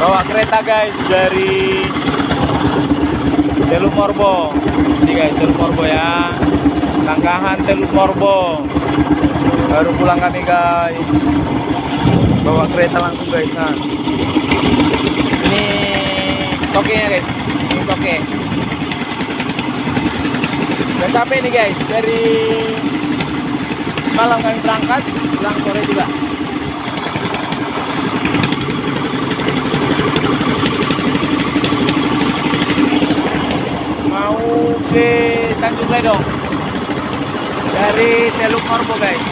Bawa kereta guys dari Teluk Morbo. Ini guys Teluk Morbo ya. Sanggahan Teluk Morbo. Baru pulang kami guys. Bawa kereta langsung guys. Nah. Ini tokenya guys. Ini toke. Udah capek nih guys. Dari malam kami berangkat, pulang sore juga. Mau ke Tanjung Ledong dari Teluk Morbo guys.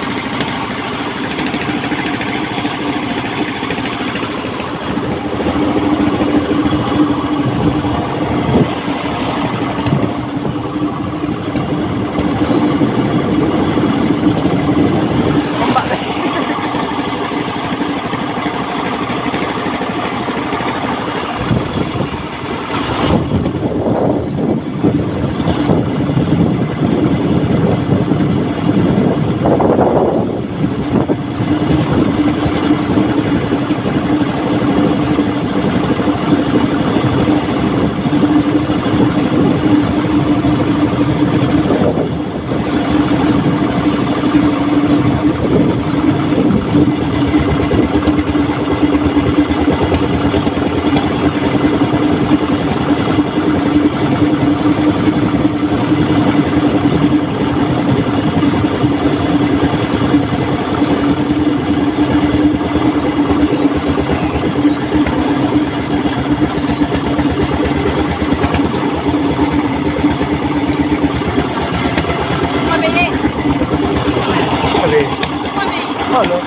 Halo.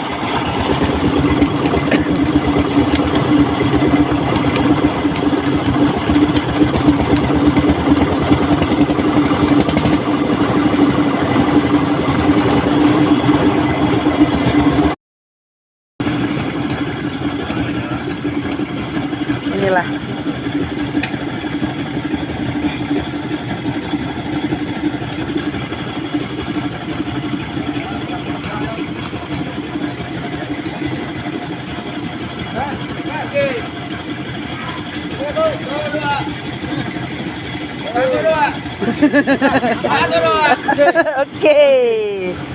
Inilah Oke.